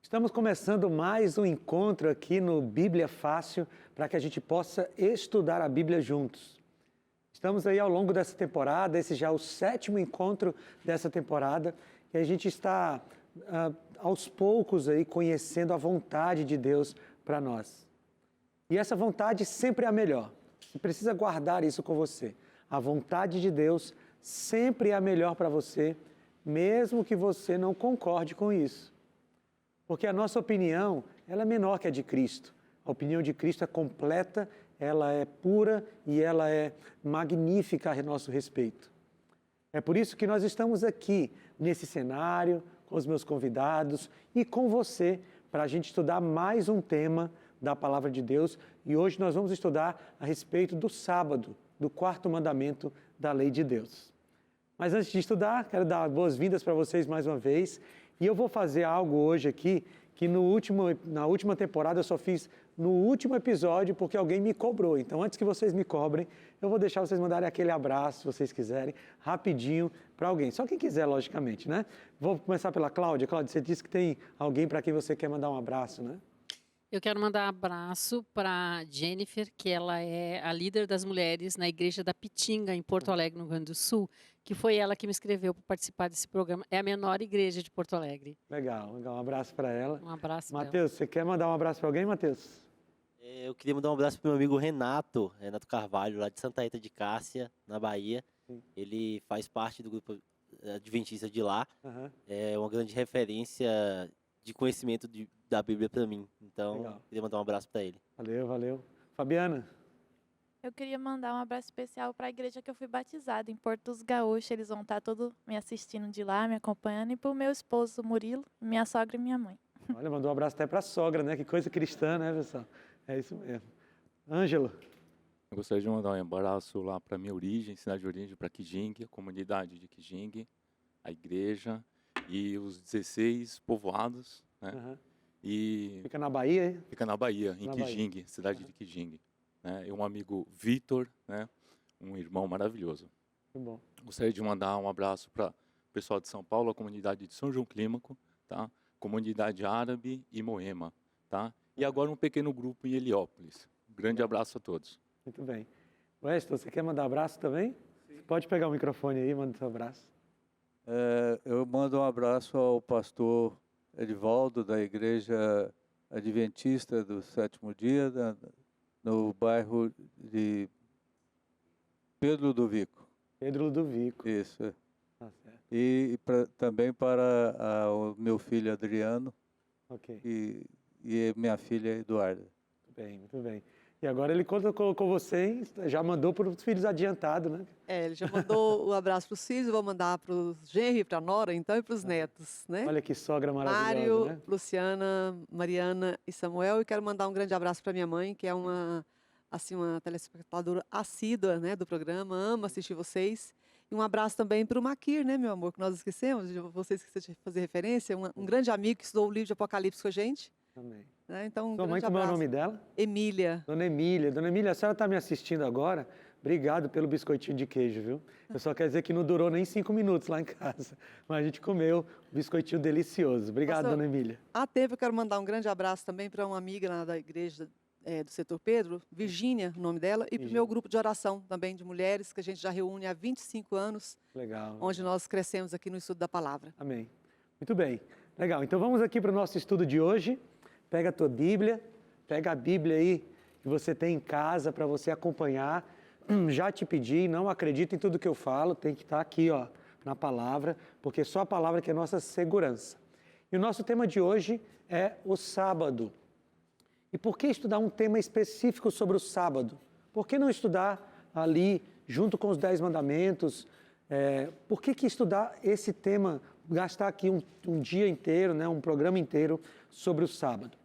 Estamos começando mais um encontro aqui no Bíblia Fácil para que a gente possa estudar a Bíblia juntos. Estamos aí ao longo dessa temporada, esse já é o 7º encontro dessa temporada e a gente está aos poucos aí conhecendo a vontade de Deus para nós. E essa vontade sempre é a melhor. Você precisa guardar isso com você. A vontade de Deus sempre é a melhor para você, mesmo que você não concorde com isso. Porque a nossa opinião, ela é menor que a de Cristo. A opinião de Cristo é completa, ela é pura e ela é magnífica a nosso respeito. É por isso que nós estamos aqui, nesse cenário, com os meus convidados e com você, para a gente estudar mais um tema da Palavra de Deus. E hoje nós vamos estudar a respeito do sábado, do 4º mandamento da Lei de Deus. Mas antes de estudar, quero dar boas-vindas para vocês mais uma vez. E eu vou fazer algo hoje aqui que na última temporada eu só fiz no último episódio porque alguém me cobrou. Então, antes que vocês me cobrem, eu vou deixar vocês mandarem aquele abraço, se vocês quiserem, rapidinho para alguém. Só quem quiser, logicamente, né? Vou começar pela Cláudia. Cláudia, você disse que tem alguém para quem você quer mandar um abraço, né? Eu quero mandar um abraço para Jennifer, que ela é a líder das mulheres na Igreja da Pitinga, em Porto Alegre, no Rio Grande do Sul, que foi ela que me escreveu para participar desse programa. É a menor igreja de Porto Alegre. Legal. Um abraço para ela. Um abraço para ela. Matheus, você quer mandar um abraço para alguém, Matheus? Eu queria mandar um abraço para o meu amigo Renato Carvalho, lá de Santa Rita de Cássia, na Bahia. Sim. Ele faz parte do grupo adventista de lá. Uhum. É uma grande referência de conhecimento da Bíblia para mim. Então, Legal. queria mandar um abraço para ele. Valeu. Fabiana? Eu queria mandar um abraço especial para a igreja que eu fui batizada, em Porto dos Gaúchos. Eles vão estar todos me assistindo de lá, me acompanhando. E para o meu esposo, Murilo, minha sogra e minha mãe. Olha, mandou um abraço até para a sogra, né? Que coisa cristã, né, pessoal? É isso mesmo. Ângelo? Eu gostaria de mandar um abraço lá para a minha origem, cidade de origem, para Kijing, a comunidade de Kijing, a igreja e os 16 povoados, né? Uhum. E Fica na Bahia, hein? fica na Bahia, em Na Kijing, cidade de Kijing. Né? E um amigo Vitor, né? Um irmão maravilhoso. Muito bom. Gostaria de mandar um abraço para o pessoal de São Paulo, a comunidade de São João Clímaco, tá? Comunidade árabe e Moema, tá? E agora um pequeno grupo em Heliópolis. Grande abraço a todos. Muito bem. Weston, você quer mandar abraço também? Sim. Você pode pegar o microfone aí e mandar seu abraço. Eu mando um abraço ao pastor Edivaldo, da Igreja Adventista do 7º Dia, no bairro de Pedro Ludovico. Pedro Ludovico. Isso. Tá certo. E também para o meu filho Adriano Ok. e minha filha Eduarda. Muito bem. E agora ele colocou você, hein? Já mandou para os filhos adiantado, né? Ele já mandou o abraço para os filhos, vou mandar para os genros, para a nora, então, e para os netos, né? Olha que sogra maravilhosa, Mário, né? Luciana, Mariana e Samuel. E quero mandar um grande abraço para minha mãe, que é uma telespectadora assídua, né, do programa, ama assistir vocês. E um abraço também para o Maquir, né, meu amor, que nós esquecemos, você esqueceu de fazer referência, um grande amigo que estudou o livro de Apocalipse com a gente. Também. Né? Então, um Sua mãe, grande como é o abraço. nome dela? Emília. Dona Emília. Dona Emília, a senhora está me assistindo agora? Obrigado pelo biscoitinho de queijo, viu? Eu só quero dizer que não durou nem 5 minutos lá em casa. Mas a gente comeu um biscoitinho delicioso. Obrigado, Dona Emília. Há tempo eu quero mandar um grande abraço também para uma amiga lá da igreja do Setor Pedro, Virgínia, o nome dela, e para o meu grupo de oração também de mulheres, que a gente já reúne há 25 anos, Legal. onde nós crescemos aqui no estudo da palavra. Amém. Muito bem. Legal. Então vamos aqui para o nosso estudo de hoje. Pega a tua Bíblia, pega a Bíblia aí que você tem em casa para você acompanhar. Já te pedi, não acredita em tudo que eu falo, tem que estar aqui, ó, na palavra, porque só a palavra que é nossa segurança. E o nosso tema de hoje é o sábado. E por que estudar um tema específico sobre o sábado? Por que não estudar ali, junto com os 10 mandamentos? Por que estudar esse tema, gastar aqui um dia inteiro, né, um programa inteiro sobre o sábado?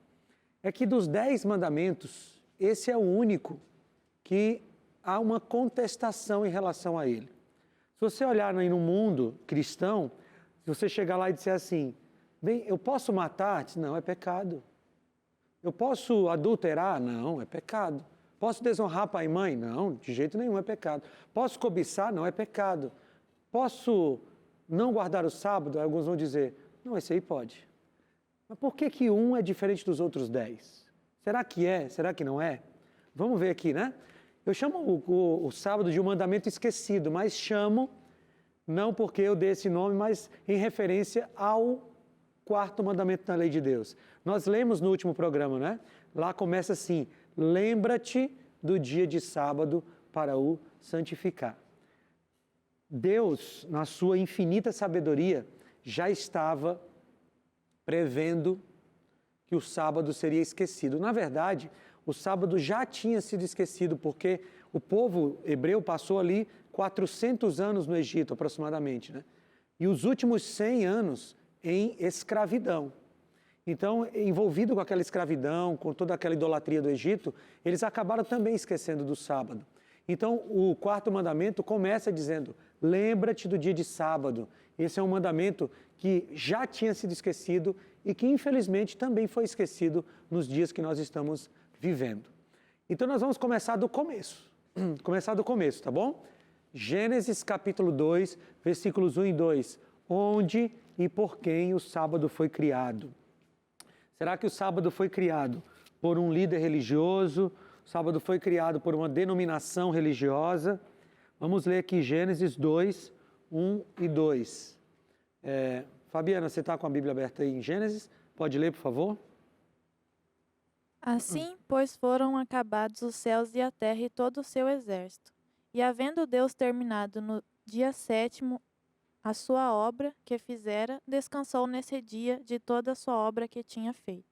É que dos 10 mandamentos, esse é o único que há uma contestação em relação a ele. Se você olhar aí no mundo cristão, se você chegar lá e disser assim, bem, eu posso matar? Não, é pecado. Eu posso adulterar? Não, é pecado. Posso desonrar pai e mãe? Não, de jeito nenhum é pecado. Posso cobiçar? Não, é pecado. Posso não guardar o sábado? Alguns vão dizer, não, esse aí pode. Mas por que que um é diferente dos outros 10? Será que é? Será que não é? Vamos ver aqui, né? Eu chamo o sábado de um mandamento esquecido, mas chamo, não porque eu dei esse nome, mas em referência ao quarto mandamento da lei de Deus. Nós lemos no último programa, né? Lá começa assim: lembra-te do dia de sábado para o santificar. Deus, na sua infinita sabedoria, já estava prevendo que o sábado seria esquecido. Na verdade, o sábado já tinha sido esquecido, porque o povo hebreu passou ali 400 anos no Egito, aproximadamente, né? E os últimos 100 anos em escravidão. Então, envolvido com aquela escravidão, com toda aquela idolatria do Egito, eles acabaram também esquecendo do sábado. Então, o quarto mandamento começa dizendo: lembra-te do dia de sábado. Esse é um mandamento que já tinha sido esquecido e que, infelizmente, também foi esquecido nos dias que nós estamos vivendo. Então, nós vamos começar do começo. Começar do começo, tá bom? Gênesis capítulo 2, versículos 1 e 2. Onde e por quem o sábado foi criado? Será que o sábado foi criado por um líder religioso? O sábado foi criado por uma denominação religiosa? Vamos ler aqui Gênesis 2, 1 e 2. Fabiana, você está com a Bíblia aberta aí em Gênesis? Pode ler, por favor? Assim, pois, foram acabados os céus e a terra e todo o seu exército. E havendo Deus terminado no dia 7º a sua obra que fizera, descansou nesse dia de toda a sua obra que tinha feito.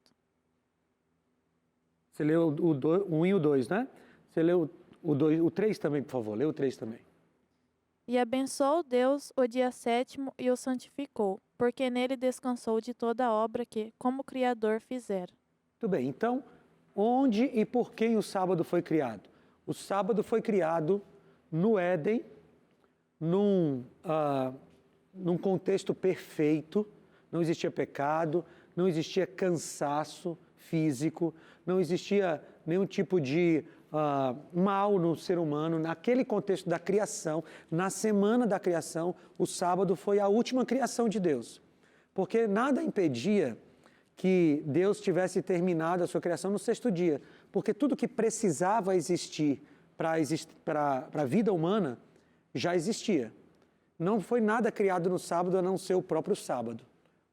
Você leu o 1 e o 2, né? Você leu o 3 também, por favor. Lê o 3 também. E abençoou Deus o dia 7º e o santificou, porque nele descansou de toda a obra que, como Criador, fizera. Muito bem, então, onde e por quem o sábado foi criado? O sábado foi criado no Éden, num contexto perfeito. Não existia pecado, não existia cansaço físico, não existia nenhum tipo de mal no ser humano. Naquele contexto da criação, na semana da criação, o sábado foi a última criação de Deus. Porque nada impedia que Deus tivesse terminado a sua criação no 6º dia. Porque tudo que precisava existir para a vida humana já existia. Não foi nada criado no sábado a não ser o próprio sábado,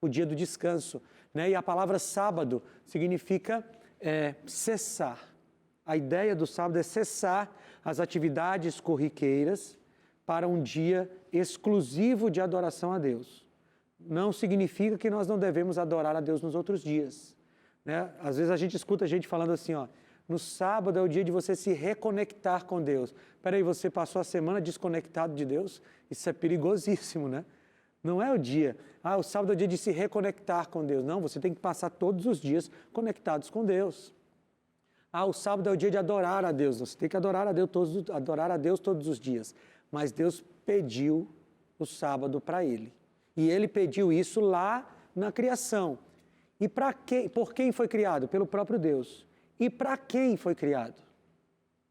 o dia do descanso, né? E a palavra sábado significa cessar. A ideia do sábado é cessar as atividades corriqueiras para um dia exclusivo de adoração a Deus. Não significa que nós não devemos adorar a Deus nos outros dias, né? Às vezes a gente escuta gente falando assim, ó: no sábado é o dia de você se reconectar com Deus. Espera aí, você passou a semana desconectado de Deus? Isso é perigosíssimo, né? Não é o dia. O sábado é o dia de se reconectar com Deus. Não, você tem que passar todos os dias conectados com Deus. O sábado é o dia de adorar a Deus. Você tem que adorar a Deus todos os dias. Mas Deus pediu o sábado para Ele. E Ele pediu isso lá na criação. E por quem foi criado? Pelo próprio Deus. E para quem foi criado?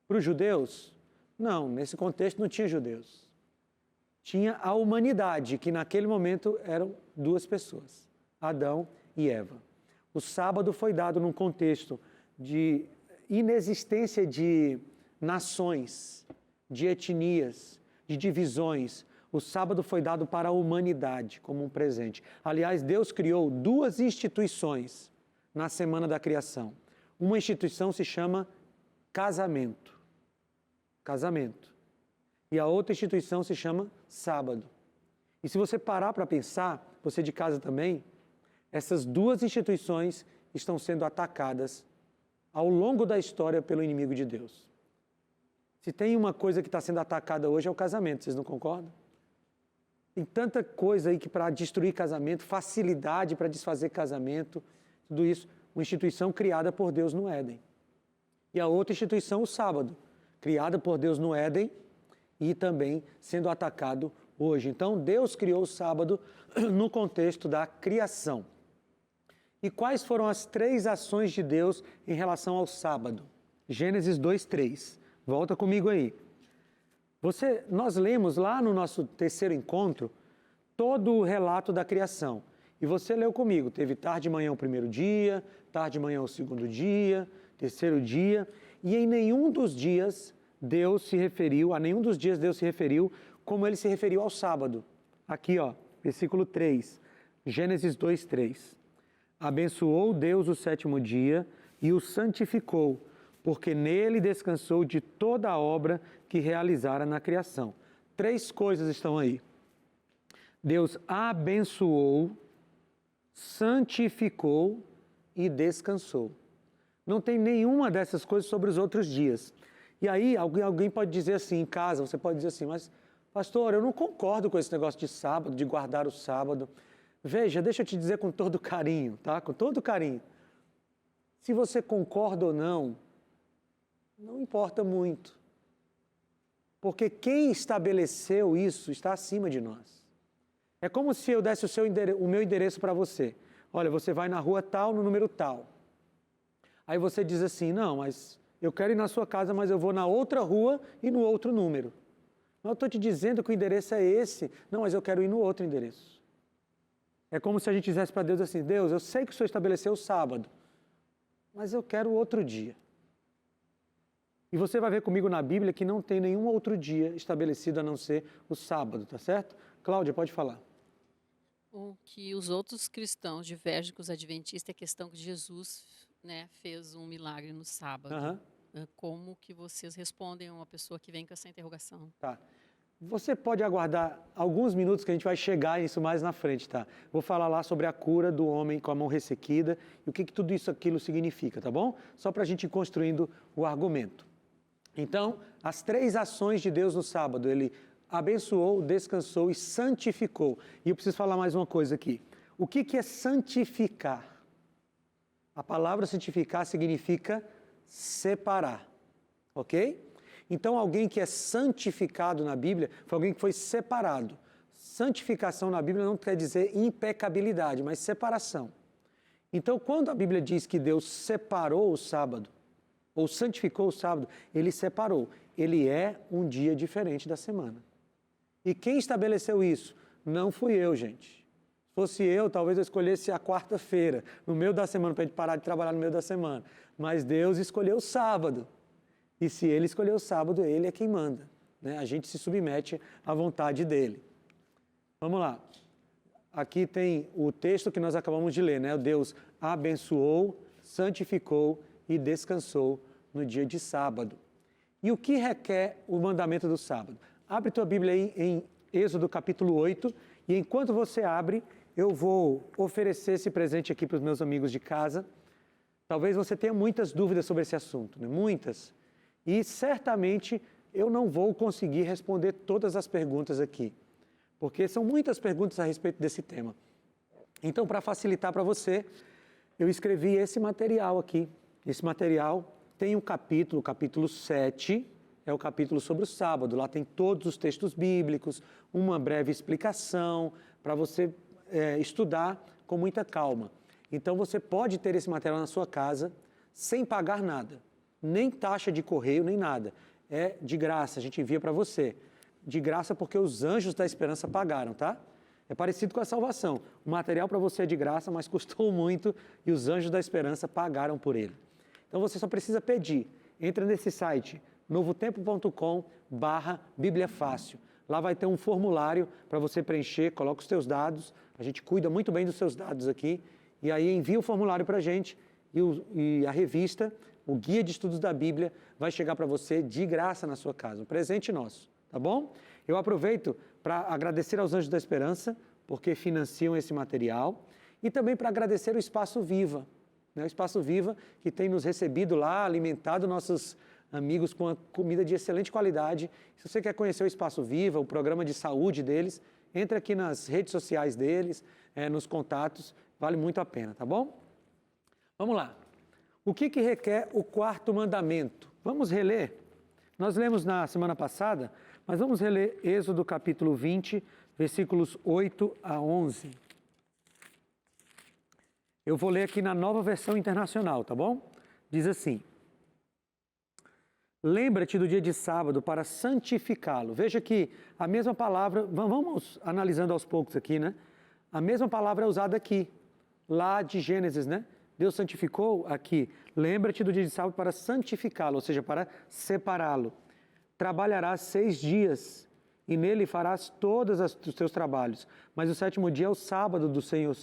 Para os judeus? Não, nesse contexto não tinha judeus. Tinha a humanidade, que naquele momento eram 2 pessoas, Adão e Eva. O sábado foi dado num contexto de inexistência de nações, de etnias, de divisões. O sábado foi dado para a humanidade como um presente. Aliás, Deus criou 2 instituições na semana da criação. Uma instituição se chama casamento. Casamento. E a outra instituição se chama sábado. E se você parar para pensar, você de casa também, essas 2 instituições estão sendo atacadas ao longo da história pelo inimigo de Deus. Se tem uma coisa que está sendo atacada hoje é o casamento, vocês não concordam? Tem tanta coisa aí que para destruir casamento, facilidade para desfazer casamento, tudo isso, uma instituição criada por Deus no Éden. E a outra instituição, o sábado, criada por Deus no Éden e também sendo atacado hoje. Então, Deus criou o sábado no contexto da criação. E quais foram as 3 ações de Deus em relação ao sábado? Gênesis 2:3. Volta comigo aí. Nós lemos lá no nosso 3º encontro todo o relato da criação. E você leu comigo, teve tarde de manhã o primeiro dia, tarde de manhã o segundo dia, terceiro dia, e em nenhum dos dias Deus se referiu como ele se referiu ao sábado. Aqui, ó, versículo 3, Gênesis 2, 3. Abençoou Deus o sétimo dia e o santificou, porque nele descansou de toda a obra que realizara na criação. 3 coisas estão aí. Deus abençoou, santificou e descansou. Não tem nenhuma dessas coisas sobre os outros dias. E aí alguém pode dizer assim, em casa, você pode dizer assim, mas pastor, eu não concordo com esse negócio de sábado, de guardar o sábado. Veja, deixa eu te dizer com todo carinho, tá? Com todo carinho. Se você concorda ou não importa muito. Porque quem estabeleceu isso está acima de nós. É como se eu desse o meu endereço para você. Olha, você vai na rua tal, no número tal. Aí você diz assim, não, mas eu quero ir na sua casa, mas eu vou na outra rua e no outro número. Mas eu estou te dizendo que o endereço é esse. Não, mas eu quero ir no outro endereço. É como se a gente dissesse para Deus assim, Deus, eu sei que o Senhor estabeleceu o sábado, mas eu quero outro dia. E você vai ver comigo na Bíblia que não tem nenhum outro dia estabelecido a não ser o sábado, tá certo? Cláudia, pode falar. O que os outros cristãos divergem com os adventistas é a questão que Jesus, né, fez um milagre no sábado. Aham. Como que vocês respondem a uma pessoa que vem com essa interrogação? Tá. Você pode aguardar alguns minutos que a gente vai chegar nisso mais na frente, tá? Vou falar lá sobre a cura do homem com a mão ressequida e o que tudo isso aquilo significa, tá bom? Só para a gente ir construindo o argumento. Então, as 3 ações de Deus no sábado, ele abençoou, descansou e santificou. E eu preciso falar mais uma coisa aqui. O que é santificar? A palavra santificar significa separar, ok? Então, alguém que é santificado na Bíblia foi alguém que foi separado. Santificação na Bíblia não quer dizer impecabilidade, mas separação. Então, quando a Bíblia diz que Deus separou o sábado, ou santificou o sábado, ele separou. Ele é um dia diferente da semana. E quem estabeleceu isso? Não fui eu, gente. Se fosse eu, talvez eu escolhesse a quarta-feira, no meio da semana, para a gente parar de trabalhar no meio da semana. Mas Deus escolheu o sábado. E se ele escolheu o sábado, ele é quem manda, né? A gente se submete à vontade dele. Vamos lá. Aqui tem o texto que nós acabamos de ler, né? Deus abençoou, santificou e descansou no dia de sábado. E o que requer o mandamento do sábado? Abre tua Bíblia aí em Êxodo capítulo 8, e enquanto você abre, eu vou oferecer esse presente aqui para os meus amigos de casa. Talvez você tenha muitas dúvidas sobre esse assunto, né? Muitas. E certamente eu não vou conseguir responder todas as perguntas aqui, porque são muitas perguntas a respeito desse tema. Então, para facilitar para você, eu escrevi esse material aqui. Esse material tem um capítulo, o capítulo 7, é o capítulo sobre o sábado. Lá tem todos os textos bíblicos, uma breve explicação para você estudar com muita calma. Então, você pode ter esse material na sua casa sem pagar nada. Nem taxa de correio, nem nada. É de graça, a gente envia para você. De graça porque os anjos da esperança pagaram, tá? É parecido com a salvação. O material para você é de graça, mas custou muito e os anjos da esperança pagaram por ele. Então você só precisa pedir. Entra nesse site, novotempo.com/Bíblia Fácil. Lá vai ter um formulário para você preencher, coloca os seus dados. A gente cuida muito bem dos seus dados aqui. E aí envia o formulário para a gente e a revista, o Guia de Estudos da Bíblia, vai chegar para você de graça na sua casa, um presente nosso, tá bom? Eu aproveito para agradecer aos Anjos da Esperança, porque financiam esse material, e também para agradecer o Espaço Viva, né? O Espaço Viva que tem nos recebido lá, alimentado nossos amigos com a comida de excelente qualidade. Se você quer conhecer o Espaço Viva, o programa de saúde deles, entre aqui nas redes sociais deles, nos contatos, vale muito a pena, tá bom? Vamos lá. O que requer o 4º mandamento? Vamos reler? Nós lemos na semana passada, mas vamos reler Êxodo capítulo 20, versículos 8 a 11. Eu vou ler aqui na Nova Versão Internacional, tá bom? Diz assim: lembra-te do dia de sábado para santificá-lo. Veja que a mesma palavra, vamos analisando aos poucos aqui, né? A mesma palavra é usada aqui, lá de Gênesis, né? Deus santificou aqui. Lembra-te do dia de sábado para santificá-lo, ou seja, para separá-lo. Trabalharás 6 dias e nele farás todos os teus trabalhos. Mas o 7º dia é o sábado do Senhor,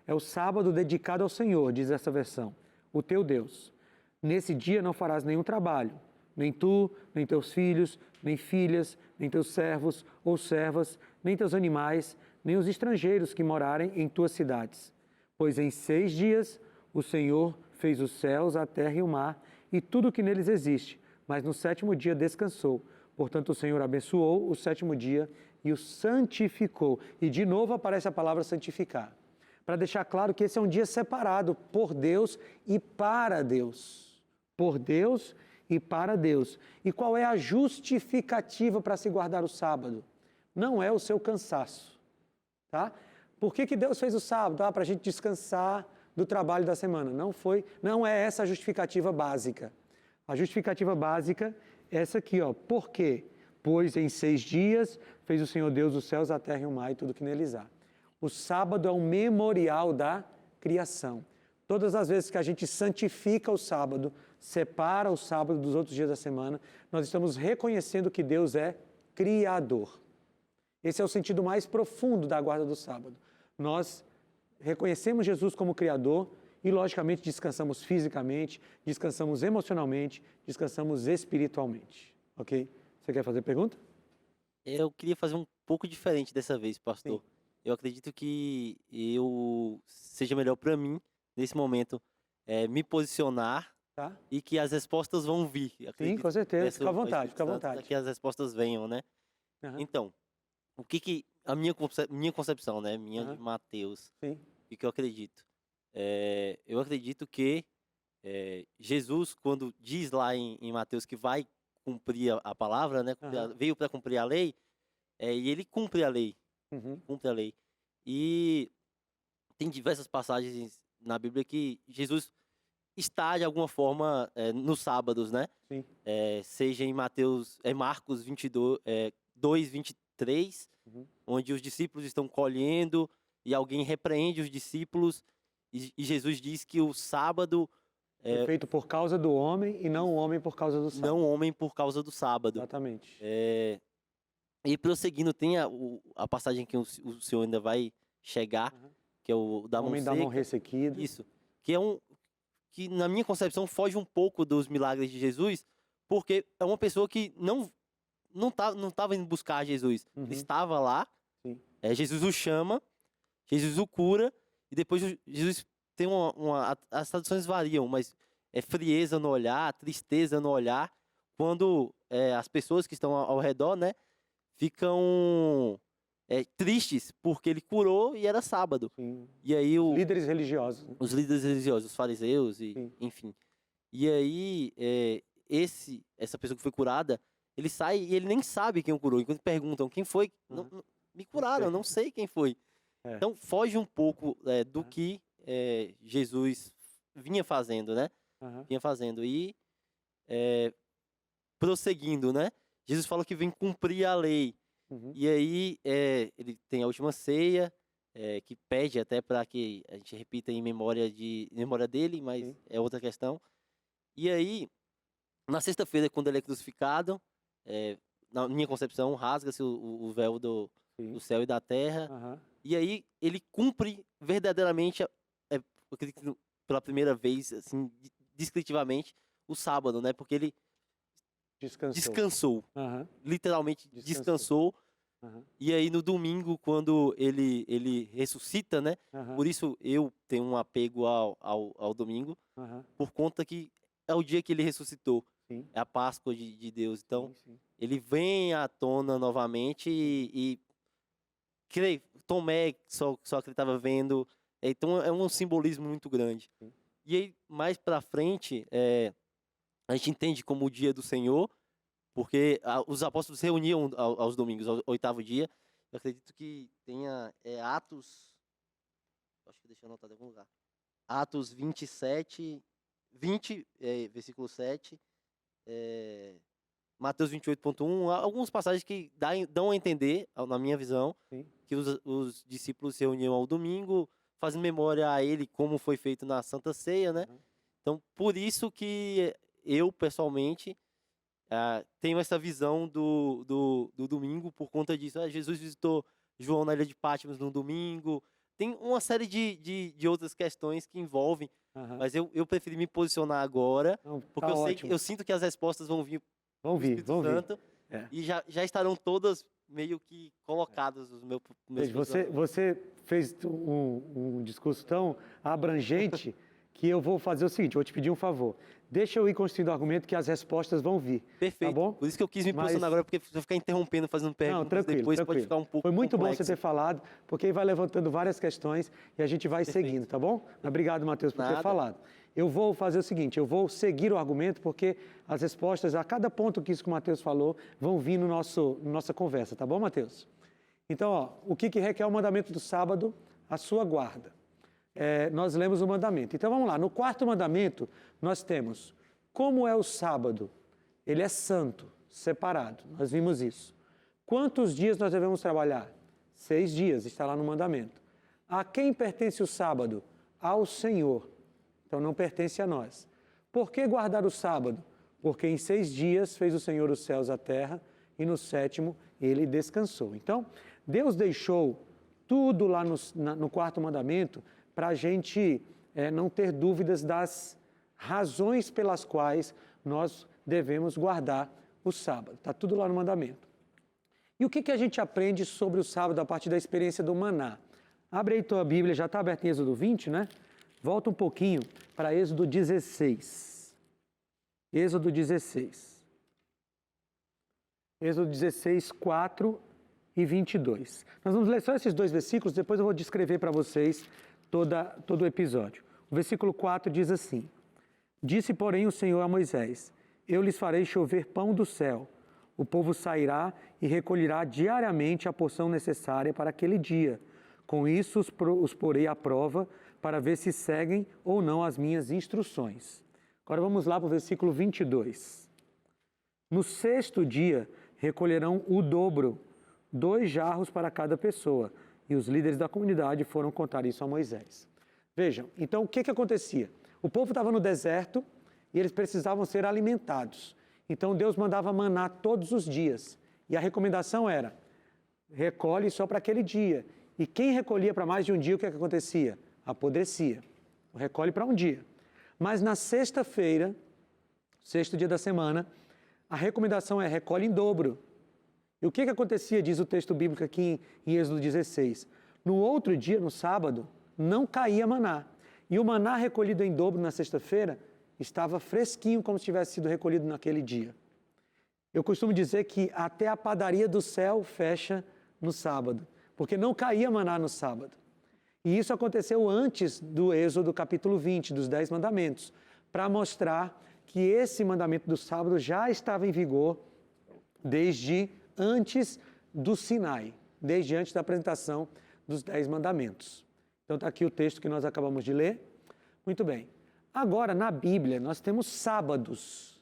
é o sábado dedicado ao Senhor, diz essa versão, o teu Deus. Nesse dia não farás nenhum trabalho, nem tu, nem teus filhos, nem filhas, nem teus servos ou servas, nem teus animais, nem os estrangeiros que morarem em tuas cidades. Pois em 6 dias o Senhor fez os céus, a terra e o mar, e tudo o que neles existe, mas no 7º dia descansou. Portanto, o Senhor abençoou o 7º dia e o santificou. E de novo aparece a palavra santificar, para deixar claro que esse é um dia separado por Deus e para Deus. Por Deus e para Deus. E qual é a justificativa para se guardar o sábado? Não é o seu cansaço, tá? Por que Deus fez o sábado? Para a gente descansar do trabalho da semana. Não é essa a justificativa básica. A justificativa básica é essa aqui, ó. Por quê? Pois em 6 dias fez o Senhor Deus os céus, a terra e o mar e tudo que neles há. O sábado é um memorial da criação. Todas as vezes que a gente santifica o sábado, separa o sábado dos outros dias da semana, nós estamos reconhecendo que Deus é criador. Esse é o sentido mais profundo da guarda do sábado. Nós reconhecemos Jesus como criador e, logicamente, descansamos fisicamente, descansamos emocionalmente, descansamos espiritualmente. Ok? Você quer fazer pergunta? Eu queria fazer um pouco diferente dessa vez, pastor. Sim. Eu acredito que seja melhor para mim, nesse momento, me posicionar Tá? e que as respostas vão vir. Sim, Acredito com certeza. nessa- Fica à vontade, Espírito fica à Santo, vontade. que as respostas venham, né? Aham. Então, o que a minha concepção, né? Minha Aham. de Mateus, Sim. o que eu acredito? Eu acredito que Jesus, quando diz lá em Mateus que vai cumprir a palavra, né? Aham. Veio para cumprir a lei, e ele cumpre a lei. Uhum. Cumpre a lei. E tem diversas passagens na Bíblia que Jesus está, de alguma forma, nos sábados, né? Sim. Seja em Marcos 2, 23, Uhum. onde os discípulos estão colhendo e alguém repreende os discípulos e Jesus diz que o sábado Foi feito por causa do homem e não o homem por causa do sábado. não homem por causa do sábado. Exatamente. E prosseguindo, tem a passagem que o senhor ainda vai chegar, Uhum. que é o da O mão homem da mão seca. ressequida. Isso. Que na minha concepção foge um pouco dos milagres de Jesus, porque é uma pessoa que não estava indo buscar Jesus. Uhum. Ele estava lá, Sim. Jesus o chama, Jesus o cura, e depois Jesus tem as traduções variam, mas é frieza no olhar, tristeza no olhar, quando as pessoas que estão ao redor, né, ficam tristes, porque ele curou e era sábado. Sim. E aí Líderes religiosos. Né? os líderes religiosos, os fariseus, Sim. enfim. E aí, essa pessoa que foi curada, ele sai e ele nem sabe quem o curou. Enquanto perguntam quem foi, me curaram, sei. não sei quem foi. É. Então, foge um pouco do que Jesus vinha fazendo, né? Aham. Vinha fazendo. E, prosseguindo, né? Jesus fala que vem cumprir a lei. Uhum. E aí, ele tem a última ceia, que pede até para que a gente repita em memória dele, mas Sim. é outra questão. E aí, na sexta-feira, quando ele é crucificado, na minha concepção, rasga-se o véu do Sim. céu e da terra. Aham. E aí, ele cumpre verdadeiramente, eu acredito que pela primeira vez, assim, descritivamente, o sábado, né? Porque ele descansou. Aham. Literalmente descansou. Aham. E aí no domingo, quando ele ressuscita, né? Aham. Por isso eu tenho um apego ao domingo, Aham. por conta que é o dia que ele ressuscitou. Sim. É a Páscoa de Deus. Então, Sim, sim. ele vem à tona novamente e creio, Tomé, só que ele estava vendo. Então, é um simbolismo muito grande. Sim. E aí, mais pra frente, a gente entende como o dia do Senhor, porque os apóstolos se reuniam aos domingos, ao 8º dia. Eu acredito que tenha Atos, acho que deixa eu anotar em algum lugar. Atos 27, 20, versículo 7. Mateus 28,1, algumas passagens que dão a entender, na minha visão, Sim. que os discípulos se reuniam ao domingo, fazendo memória a ele como foi feito na Santa Ceia, né? Uhum. Então, por isso que eu, pessoalmente, tenho essa visão do domingo por conta disso. Jesus visitou João na ilha de Patmos no domingo. Tem uma série de outras questões que envolvem, Aham. mas eu preferi me posicionar agora, Não, porque tá eu sei ótimo. eu sinto que as respostas vão vir Vão do vir, Espírito vão vir. Santo É. e já estarão todas meio que colocadas nos meus Veja, posicionamentos. você fez um discurso tão abrangente que eu vou fazer o seguinte, eu vou te pedir um favor. Deixa eu ir construindo o argumento que as respostas vão vir. Perfeito. Tá bom? Por isso que eu quis me Mas- posicionar agora, porque se eu ficar interrompendo, fazendo perguntas, tranquilo, depois tranquilo. pode ficar um pouco Foi muito bom você complexo. ter falado, porque aí vai levantando várias questões e a gente vai Perfeito. seguindo, tá bom? Obrigado, Matheus, por ter Nada. falado. Eu vou fazer o seguinte, eu vou seguir o argumento, porque as respostas a cada ponto que isso que o Matheus falou vão vir no nossa conversa, tá bom, Matheus? Então, ó, o que requer o mandamento do sábado? A sua guarda. Nós lemos o mandamento. Então, vamos lá. No quarto mandamento, nós temos como é o sábado. Ele é santo, separado. Nós vimos isso. Quantos dias nós devemos trabalhar? 6 dias, está lá no mandamento. A quem pertence o sábado? Ao Senhor. Então, não pertence a nós. Por que guardar o sábado? Porque em 6 dias fez o Senhor os céus e a terra, e no 7º ele descansou. Então, Deus deixou tudo lá no quarto mandamento para a gente não ter dúvidas das razões pelas quais nós devemos guardar o sábado. Está tudo lá no mandamento. E o que a gente aprende sobre o sábado a partir da experiência do maná? Abre aí tua Bíblia, já está aberta em Êxodo 20, né? Volta um pouquinho para Êxodo 16. Êxodo 16. Êxodo 16, 4 e 22. Nós vamos ler só esses 2 versículos, depois eu vou descrever para vocês todo o episódio. O versículo 4 diz assim: Disse, porém, o Senhor a Moisés: Eu lhes farei chover pão do céu. O povo sairá e recolherá diariamente a porção necessária para aquele dia. Com isso os porei à prova para ver se seguem ou não as minhas instruções. Agora vamos lá para o versículo 22. No 6º dia recolherão o dobro, 2 jarros para cada pessoa. E os líderes da comunidade foram contar isso a Moisés. Vejam, então o que acontecia? O povo estava no deserto e eles precisavam ser alimentados. Então Deus mandava maná todos os dias. E a recomendação era, recolhe só para aquele dia. E quem recolhia para mais de um dia, o que acontecia? Apodrecia. Recolhe para um dia. Mas na sexta-feira, 6º dia da semana, a recomendação é recolhe em dobro. E o que acontecia, diz o texto bíblico aqui em Êxodo 16? No outro dia, no sábado, não caía maná. E o maná recolhido em dobro na sexta-feira estava fresquinho, como se tivesse sido recolhido naquele dia. Eu costumo dizer que até a padaria do céu fecha no sábado, porque não caía maná no sábado. E isso aconteceu antes do Êxodo capítulo 20, dos 10 mandamentos, para mostrar que esse mandamento do sábado já estava em vigor desde antes do Sinai, desde antes da apresentação dos 10 mandamentos. Então está aqui o texto que nós acabamos de ler. Muito bem. Agora, na Bíblia, nós temos sábados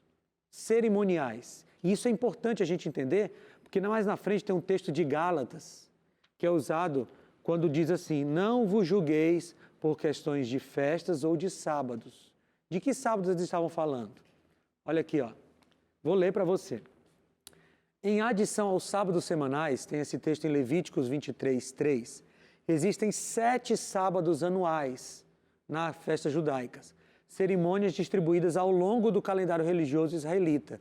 cerimoniais. E isso é importante a gente entender, porque mais na frente tem um texto de Gálatas, que é usado quando diz assim, não vos julgueis por questões de festas ou de sábados. De que sábados eles estavam falando? Olha aqui, ó. Vou ler para você. Em adição aos sábados semanais, tem esse texto em Levíticos 23, 3, existem 7 sábados anuais nas festas judaicas, cerimônias distribuídas ao longo do calendário religioso israelita,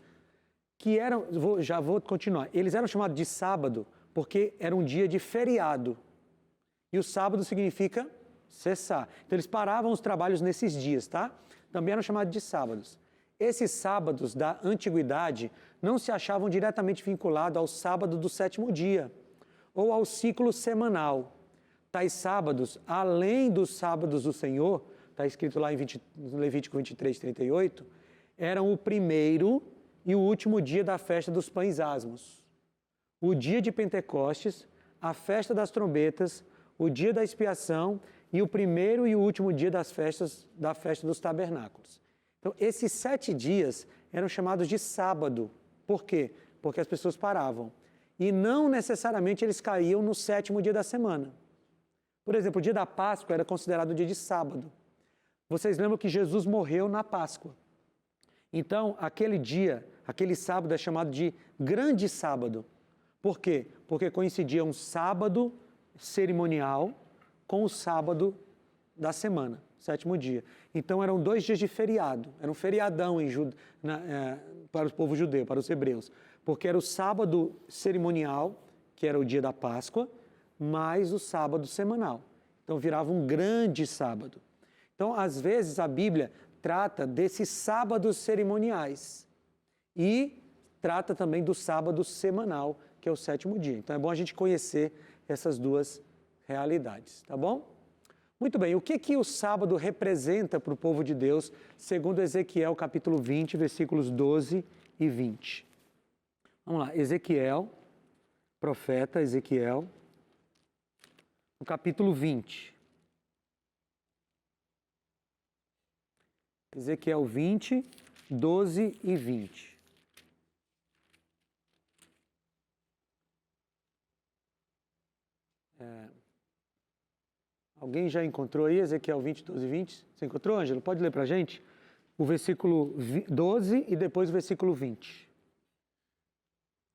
que eram, já vou continuar, eles eram chamados de sábado porque era um dia de feriado, e o sábado significa cessar. Então eles paravam os trabalhos nesses dias, tá? Também eram chamados de sábados. Esses sábados da antiguidade não se achavam diretamente vinculados ao sábado do 7º dia, ou ao ciclo semanal. Tais sábados, além dos sábados do Senhor, está escrito lá em Levítico 23, 38, eram o primeiro e o último dia da festa dos pães asmos, o dia de Pentecostes, a festa das trombetas, o dia da expiação e o primeiro e o último dia da festa dos tabernáculos. Então, esses 7 dias eram chamados de sábado Por quê? Porque as pessoas paravam. E não necessariamente eles caíam no 7º dia da semana. Por exemplo, o dia da Páscoa era considerado um dia de sábado. Vocês lembram que Jesus morreu na Páscoa. Então, aquele dia, aquele sábado é chamado de Grande Sábado. Por quê? Porque coincidia um sábado cerimonial com o sábado da semana, 7º dia. Então, eram 2 dias de feriado. Era um feriadão para o povo judeu, para os hebreus. Porque era o sábado cerimonial, que era o dia da Páscoa, mais o sábado semanal. Então, virava um grande sábado. Então, às vezes, a Bíblia trata desses sábados cerimoniais e trata também do sábado semanal, que é o 7º dia. Então, é bom a gente conhecer essas duas realidades, tá bom? Muito bem, o que o sábado representa para o povo de Deus, segundo Ezequiel, capítulo 20, versículos 12 e 20? Vamos lá, Ezequiel, profeta Ezequiel, no capítulo 20. Ezequiel 20, 12 e 20. Alguém já encontrou aí Ezequiel 20, 12 e 20? Você encontrou, Ângelo? Pode ler para a gente? O versículo 12 e depois o versículo 20.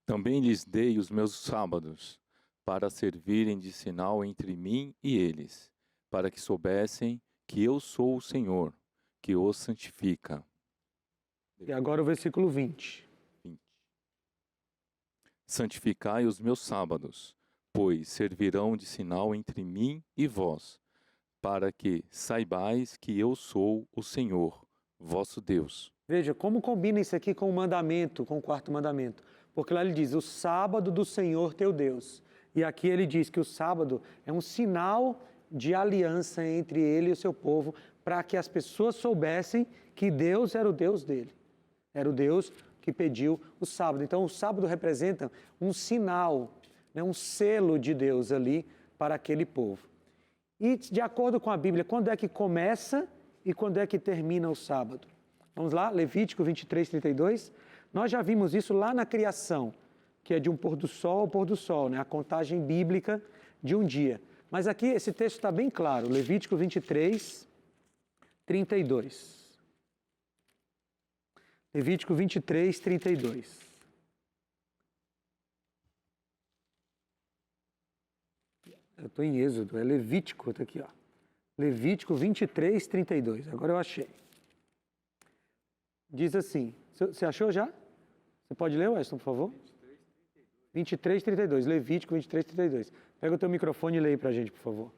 Também lhes dei os meus sábados, para servirem de sinal entre mim e eles, para que soubessem que eu sou o Senhor, que os santifica. E agora o versículo 20. Santificai os meus sábados, pois servirão de sinal entre mim e vós, para que saibais que eu sou o Senhor, vosso Deus. Veja, como combina isso aqui com o mandamento, com o 4º mandamento. Porque lá ele diz, o sábado do Senhor teu Deus. E aqui ele diz que o sábado é um sinal de aliança entre ele e o seu povo, para que as pessoas soubessem que Deus era o Deus dele. Era o Deus que pediu o sábado. Então, o sábado representa um sinal, né, um selo de Deus ali para aquele povo. E, de acordo com a Bíblia, quando é que começa e quando é que termina o sábado? Vamos lá, Levítico 23, 32. Nós já vimos isso lá na criação, que é de um pôr do sol ao pôr do sol, né, a contagem bíblica de um dia. Mas aqui esse texto está bem claro, Levítico 23, 32. Levítico 23, 32. Eu estou em Êxodo, é Levítico, está aqui, ó. Levítico 23, 32. Agora eu achei. Diz assim, você achou já? Você pode ler, Weston, por favor? 23, 32. Levítico 23, 32. Pega o teu microfone e lê aí para a gente, por favor.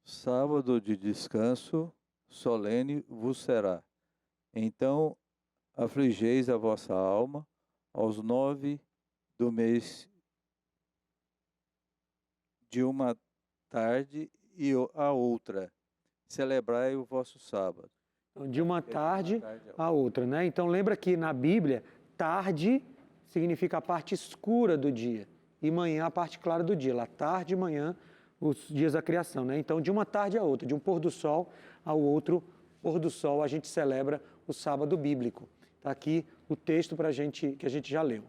Sábado de descanso solene vos será. Então afligeis a vossa alma aos 9 do mês de uma tarde e a outra. Celebrai o vosso sábado. Então, de uma tarde a outra, né? Então lembra que na Bíblia, tarde significa a parte escura do dia e manhã a parte clara do dia. Lá tarde e manhã, os dias da criação, né? Então de uma tarde a outra, de um pôr do sol ao outro pôr do sol, a gente celebra o sábado bíblico. Está aqui o texto que a gente já leu.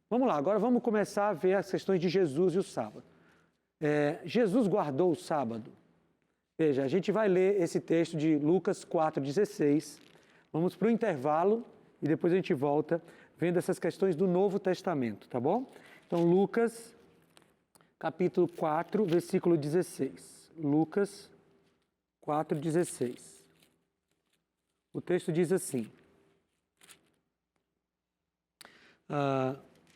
Vamos lá, agora vamos começar a ver as questões de Jesus e o sábado. Jesus guardou o sábado. Veja, a gente vai ler esse texto de Lucas 4,16. Vamos para o intervalo e depois a gente volta vendo essas questões do Novo Testamento, tá bom? Então, Lucas, capítulo 4, versículo 16. Lucas 4,16. O texto diz assim: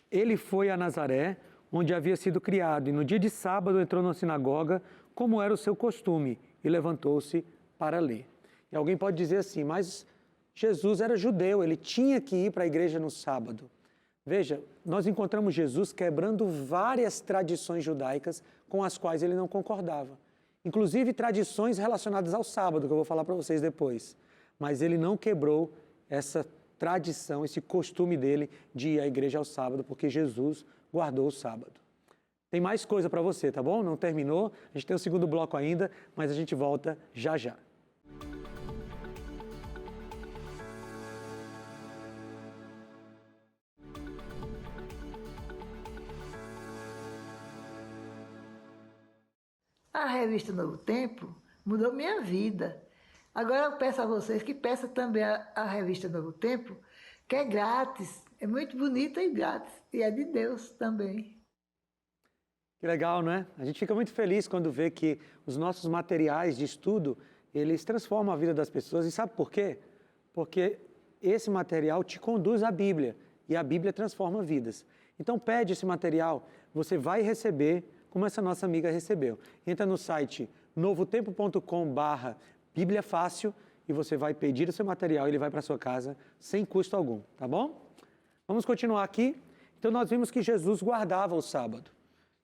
ele foi a Nazaré, onde havia sido criado, e no dia de sábado entrou na sinagoga, como era o seu costume, e levantou-se para ler. E alguém pode dizer assim, mas Jesus era judeu, ele tinha que ir para a igreja no sábado. Veja, nós encontramos Jesus quebrando várias tradições judaicas com as quais ele não concordava. Inclusive tradições relacionadas ao sábado, que eu vou falar para vocês depois. Mas ele não quebrou essa tradição, esse costume dele de ir à igreja ao sábado, porque Jesus guardou o sábado. Tem mais coisa para você, tá bom? Não terminou, a gente tem o segundo bloco ainda, mas a gente volta já já. A revista Novo Tempo mudou minha vida. Agora eu peço a vocês que peçam também a revista Novo Tempo, que é grátis, é muito bonita e grátis, e é de Deus também. Que legal, não é? A gente fica muito feliz quando vê que os nossos materiais de estudo, eles transformam a vida das pessoas. E sabe por quê? Porque esse material te conduz à Bíblia, e a Bíblia transforma vidas. Então pede esse material, você vai receber, como essa nossa amiga recebeu. Entra no site novotempo.com/Bíblia Fácil e você vai pedir o seu material e ele vai para sua casa sem custo algum, tá bom? Vamos continuar aqui. Então nós vimos que Jesus guardava o sábado.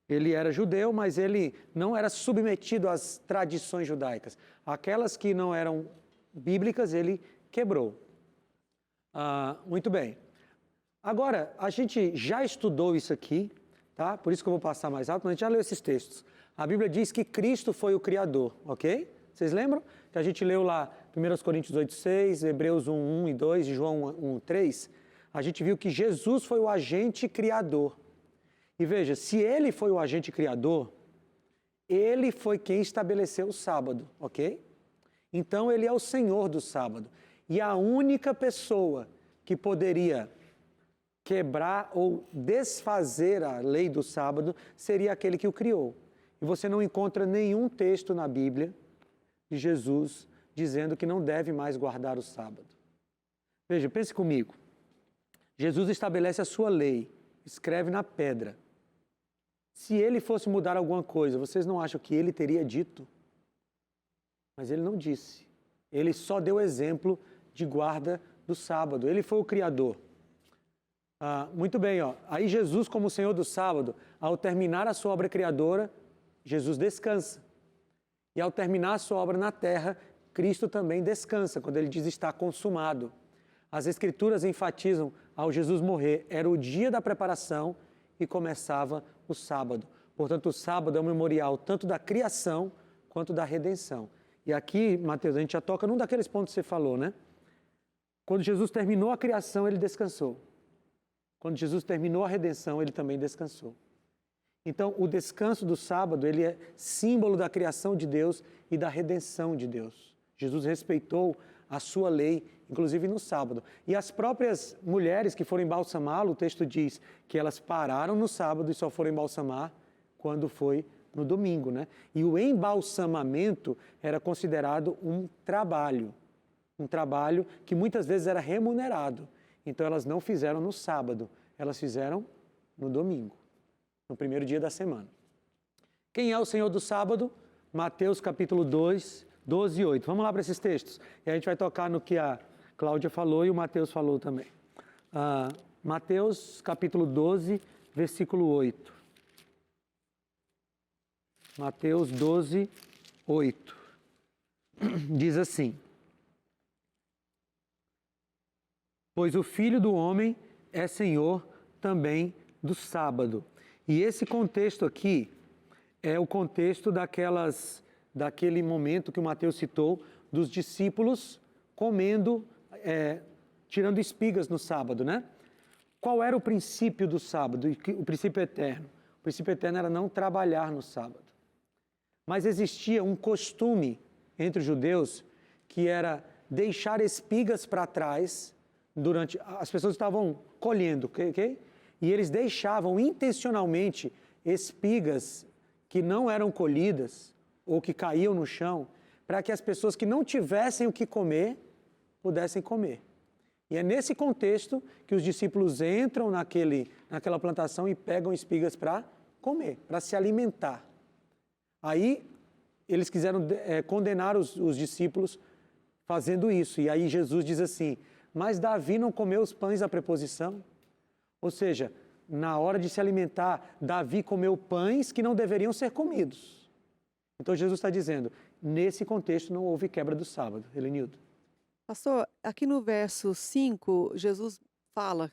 Ele era judeu, mas ele não era submetido às tradições judaicas. Aquelas que não eram bíblicas, ele quebrou. Muito bem. Agora, a gente já estudou isso aqui, tá? Por isso que eu vou passar mais alto, mas a gente já leu esses textos. A Bíblia diz que Cristo foi o Criador, ok? Vocês lembram? Que a gente leu lá 1 Coríntios 8:6, Hebreus 1:1 e 2 e João 1:3. A gente viu que Jesus foi o agente criador. E veja, se ele foi o agente criador, ele foi quem estabeleceu o sábado, ok? Então ele é o Senhor do sábado. E a única pessoa que poderia quebrar ou desfazer a lei do sábado seria aquele que o criou. E você não encontra nenhum texto na Bíblia de Jesus dizendo que não deve mais guardar o sábado. Veja, pense comigo. Jesus estabelece a sua lei, escreve na pedra. Se ele fosse mudar alguma coisa, vocês não acham que ele teria dito? Mas ele não disse. Ele só deu exemplo de guarda do sábado. Ele foi o Criador. Muito bem, ó. Aí Jesus, como Senhor do sábado, ao terminar a sua obra criadora, Jesus descansa. E ao terminar a sua obra na terra, Cristo também descansa, quando ele diz está consumado. As Escrituras enfatizam, ao Jesus morrer, era o dia da preparação e começava o sábado. Portanto, o sábado é um memorial tanto da criação quanto da redenção. E aqui, Mateus, a gente já toca num daqueles pontos que você falou, né? Quando Jesus terminou a criação, ele descansou. Quando Jesus terminou a redenção, ele também descansou. Então, o descanso do sábado, ele é símbolo da criação de Deus e da redenção de Deus. Jesus respeitou a sua lei, inclusive no sábado. E as próprias mulheres que foram embalsamá-lo, o texto diz que elas pararam no sábado e só foram embalsamar quando foi no domingo, né? E o embalsamamento era considerado um trabalho que muitas vezes era remunerado. Então elas não fizeram no sábado, elas fizeram no domingo, no primeiro dia da semana. Quem é o Senhor do sábado? Mateus capítulo 2, 12 e 8. Vamos lá para esses textos. E a gente vai tocar no que a Cláudia falou e o Mateus falou também. Mateus capítulo 12, versículo 8. Mateus 12, 8. Diz assim: pois o Filho do Homem é Senhor também do sábado. E esse contexto aqui é o contexto daquele momento que o Mateus citou, dos discípulos comendo, tirando espigas no sábado, né? Qual era o princípio do sábado? O princípio eterno. O princípio eterno era não trabalhar no sábado. Mas existia um costume entre os judeus que era deixar espigas para trás durante... As pessoas estavam colhendo, ok? E eles deixavam intencionalmente espigas que não eram colhidas ou que caíam no chão para que as pessoas que não tivessem o que comer pudessem comer. E é nesse contexto que os discípulos entram naquela plantação e pegam espigas para comer, para se alimentar. Aí eles quiseram condenar os discípulos fazendo isso. E aí Jesus diz assim: mas Davi não comeu os pães da preposição? Ou seja, na hora de se alimentar, Davi comeu pães que não deveriam ser comidos. Então Jesus está dizendo, nesse contexto não houve quebra do sábado. Helenildo. Pastor, aqui no verso 5, Jesus fala: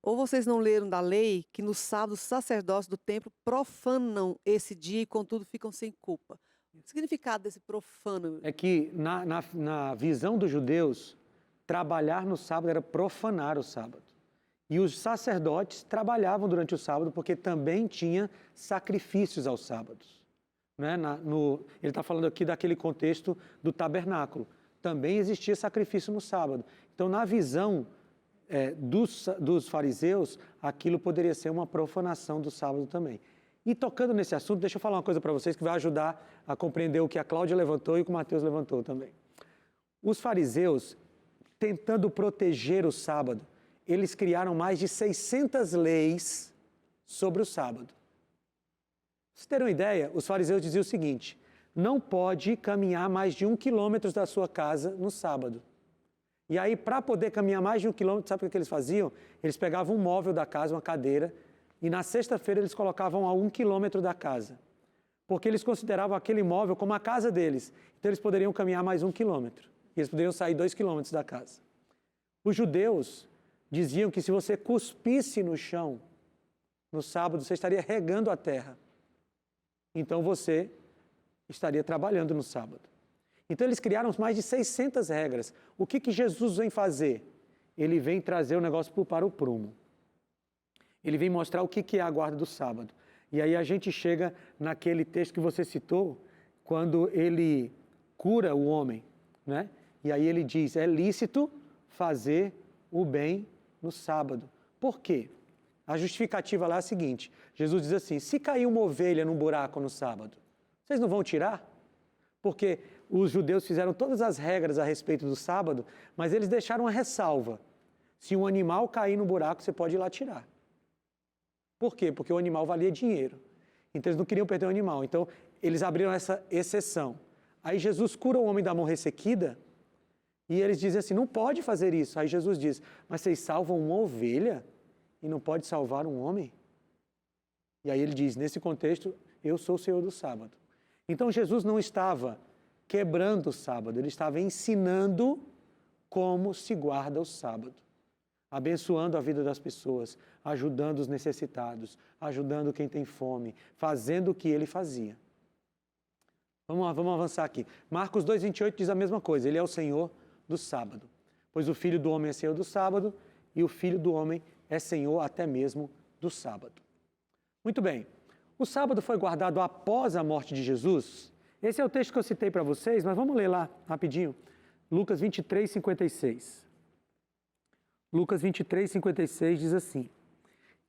ou vocês não leram da lei que no sábado os sacerdotes do templo profanam esse dia e contudo ficam sem culpa. O significado desse profano? É que na visão dos judeus, trabalhar no sábado era profanar o sábado. E os sacerdotes trabalhavam durante o sábado porque também tinha sacrifícios aos sábados. né? Ele está falando aqui daquele contexto do tabernáculo. Também existia sacrifício no sábado. Então, na visão dos fariseus, aquilo poderia ser uma profanação do sábado também. E tocando nesse assunto, deixa eu falar uma coisa para vocês que vai ajudar a compreender o que a Cláudia levantou e o que o Mateus levantou também. Os fariseus, tentando proteger o sábado, eles criaram mais de 600 leis sobre o sábado. Pra vocês terem uma ideia, os fariseus diziam o seguinte: não pode caminhar mais de 1 quilômetro da sua casa no sábado. E aí, para poder caminhar mais de 1 quilômetro, sabe o que eles faziam? Eles pegavam um móvel da casa, uma cadeira, e na sexta-feira eles colocavam a 1 quilômetro da casa. Porque eles consideravam aquele móvel como a casa deles. Então eles poderiam caminhar mais 1 quilômetro. E eles poderiam sair 2 quilômetros da casa. Os judeus diziam que se você cuspisse no chão, no sábado, você estaria regando a terra. Então você estaria trabalhando no sábado. Então eles criaram mais de 600 regras. O que Jesus vem fazer? Ele vem trazer o negócio para o prumo. Ele vem mostrar o que é a guarda do sábado. E aí a gente chega naquele texto que você citou, quando ele cura o homem, né? E aí ele diz, é lícito fazer o bem no sábado. Por quê? A justificativa lá é a seguinte, Jesus diz assim, se cair uma ovelha num buraco no sábado, vocês não vão tirar? Porque os judeus fizeram todas as regras a respeito do sábado, mas eles deixaram uma ressalva. Se um animal cair no buraco, você pode ir lá tirar. Por quê? Porque o animal valia dinheiro. Então eles não queriam perder o animal. Então eles abriram essa exceção. Aí Jesus cura o homem da mão ressequida e eles dizem assim, não pode fazer isso. Aí Jesus diz, mas vocês salvam uma ovelha e não pode salvar um homem? E aí ele diz, nesse contexto, eu sou o Senhor do sábado. Então Jesus não estava quebrando o sábado, ele estava ensinando como se guarda o sábado. Abençoando a vida das pessoas, ajudando os necessitados, ajudando quem tem fome, fazendo o que ele fazia. Vamos lá, vamos avançar aqui. Marcos 2,28 diz a mesma coisa, ele é o Senhor do sábado. Pois o Filho do Homem é Senhor do sábado e o Filho do Homem é Senhor até mesmo do sábado. Muito bem, o sábado foi guardado após a morte de Jesus. Esse é o texto que eu citei para vocês, mas vamos ler lá rapidinho. Lucas 23, 56. Lucas 23, 56 diz assim,